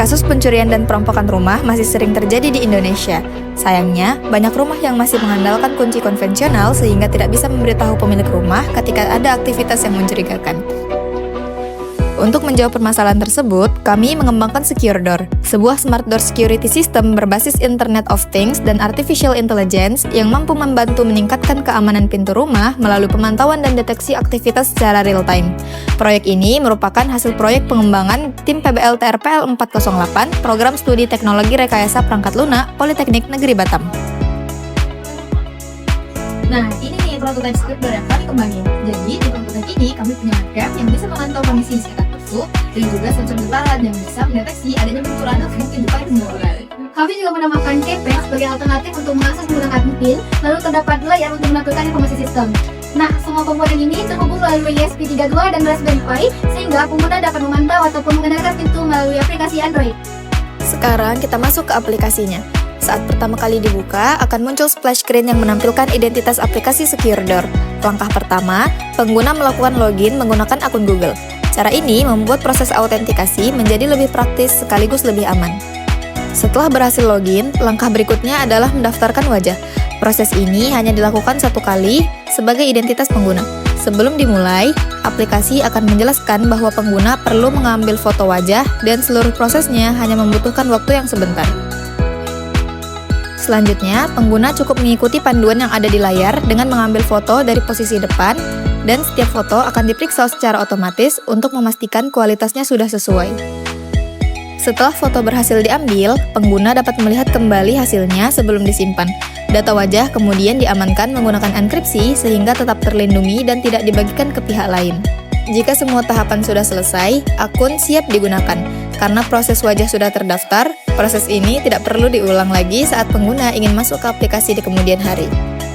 Kasus pencurian dan perampokan rumah masih sering terjadi di Indonesia. Sayangnya, banyak rumah yang masih mengandalkan kunci konvensional sehingga tidak bisa memberitahu pemilik rumah ketika ada aktivitas yang mencurigakan. Untuk menjawab permasalahan tersebut, kami mengembangkan Secure Door, sebuah smart door security system berbasis Internet of Things dan Artificial Intelligence yang mampu membantu meningkatkan keamanan pintu rumah melalui pemantauan dan deteksi aktivitas secara real-time. Proyek ini merupakan hasil proyek pengembangan tim PBL-TRPL 408, Program Studi Teknologi Rekayasa Perangkat Lunak, Politeknik Negeri Batam. Nah, ini nih prototipe Secure Door yang kami kembangin. Jadi, di prototipe ini kami punya webcam yang bisa memantau kondisi di sekitar pintu dan juga sensor getaran yang bisa mendeteksi adanya benturan atau kehidupan pembukaan. Kami juga menambahkan keypad sebagai alternatif untuk mengakses menggunakan PIN, lalu terdapat layar untuk menampilkan informasi sistem. Nah, semua komponen ini terhubung melalui ESP32 dan Raspberry Pi, sehingga pengguna dapat memantau ataupun mengendalikan pintu melalui aplikasi Android. Sekarang kita masuk ke aplikasinya. Saat pertama kali dibuka, akan muncul splash screen yang menampilkan identitas aplikasi Secure Door. Langkah pertama, pengguna melakukan login menggunakan akun Google. Cara ini membuat proses autentikasi menjadi lebih praktis sekaligus lebih aman. Setelah berhasil login, langkah berikutnya adalah mendaftarkan wajah. Proses ini hanya dilakukan satu kali sebagai identitas pengguna. Sebelum dimulai, aplikasi akan menjelaskan bahwa pengguna perlu mengambil foto wajah dan seluruh prosesnya hanya membutuhkan waktu yang sebentar. Selanjutnya, pengguna cukup mengikuti panduan yang ada di layar dengan mengambil foto dari posisi depan, dan setiap foto akan diperiksa secara otomatis untuk memastikan kualitasnya sudah sesuai. Setelah foto berhasil diambil, pengguna dapat melihat kembali hasilnya sebelum disimpan. Data wajah kemudian diamankan menggunakan enkripsi sehingga tetap terlindungi dan tidak dibagikan ke pihak lain. Jika semua tahapan sudah selesai, akun siap digunakan. Karena proses wajah sudah terdaftar, proses ini tidak perlu diulang lagi saat pengguna ingin masuk ke aplikasi di kemudian hari.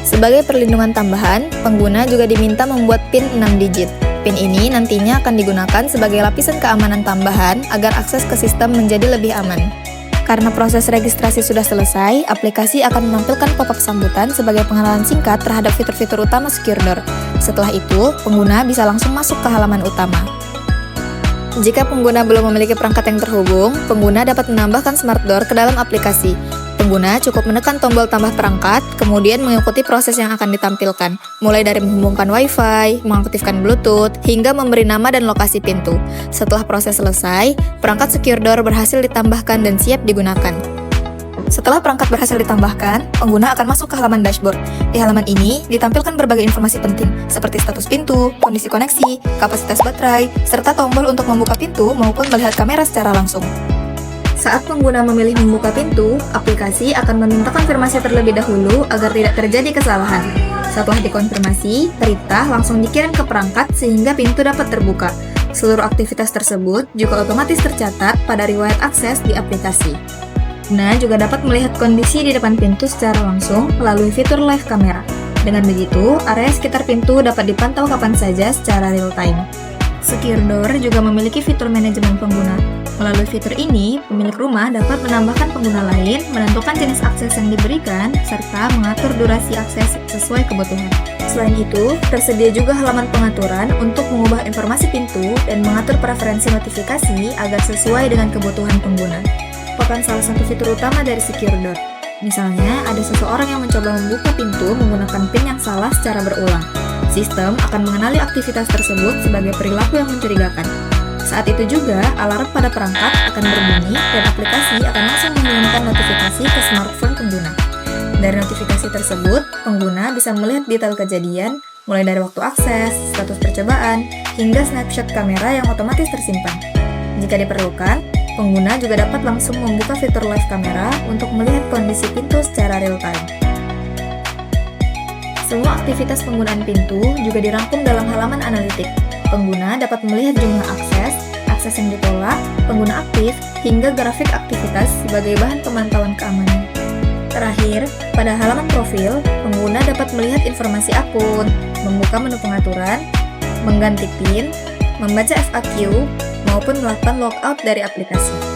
Sebagai perlindungan tambahan, pengguna juga diminta membuat PIN 6 digit. PIN ini nantinya akan digunakan sebagai lapisan keamanan tambahan agar akses ke sistem menjadi lebih aman. Karena proses registrasi sudah selesai, aplikasi akan menampilkan pop-up sambutan sebagai pengenalan singkat terhadap fitur-fitur utama Secure Door. Setelah itu, pengguna bisa langsung masuk ke halaman utama. Jika pengguna belum memiliki perangkat yang terhubung, pengguna dapat menambahkan Smart Door ke dalam aplikasi. Pengguna cukup menekan tombol tambah perangkat, kemudian mengikuti proses yang akan ditampilkan, mulai dari menghubungkan Wi-Fi, mengaktifkan Bluetooth, hingga memberi nama dan lokasi pintu. Setelah proses selesai, perangkat Secure Door berhasil ditambahkan dan siap digunakan. Setelah perangkat berhasil ditambahkan, pengguna akan masuk ke halaman dashboard. Di halaman ini, ditampilkan berbagai informasi penting, seperti status pintu, kondisi koneksi, kapasitas baterai, serta tombol untuk membuka pintu maupun melihat kamera secara langsung. Saat pengguna memilih membuka pintu, aplikasi akan meminta konfirmasi terlebih dahulu agar tidak terjadi kesalahan. Setelah dikonfirmasi, perintah langsung dikirim ke perangkat sehingga pintu dapat terbuka. Seluruh aktivitas tersebut juga otomatis tercatat pada riwayat akses di aplikasi. Pengguna juga dapat melihat kondisi di depan pintu secara langsung melalui fitur live camera. Dengan begitu, area sekitar pintu dapat dipantau kapan saja secara real-time. Secure Door juga memiliki fitur manajemen pengguna. Melalui fitur ini, pemilik rumah dapat menambahkan pengguna lain, menentukan jenis akses yang diberikan, serta mengatur durasi akses sesuai kebutuhan. Selain itu, tersedia juga halaman pengaturan untuk mengubah informasi pintu dan mengatur preferensi notifikasi agar sesuai dengan kebutuhan pengguna. Merupakan salah satu fitur utama dari Secure Door. Misalnya, ada seseorang yang mencoba membuka pintu menggunakan PIN yang salah secara berulang. Sistem akan mengenali aktivitas tersebut sebagai perilaku yang mencurigakan. Saat itu juga, alarm pada perangkat akan berbunyi dan aplikasi akan langsung mengirimkan notifikasi ke smartphone pengguna. Dari notifikasi tersebut, pengguna bisa melihat detail kejadian, mulai dari waktu akses, status percobaan, hingga snapshot kamera yang otomatis tersimpan. Jika diperlukan, pengguna juga dapat langsung membuka fitur live camera untuk melihat kondisi pintu secara real-time. Semua aktivitas penggunaan pintu juga dirangkum dalam halaman analitik. Pengguna dapat melihat jumlah akses yang ditolak, pengguna aktif, hingga grafik aktivitas sebagai bahan pemantauan keamanan. Terakhir, pada halaman profil, pengguna dapat melihat informasi akun, membuka menu pengaturan, mengganti PIN, membaca FAQ, maupun melakukan logout dari aplikasi.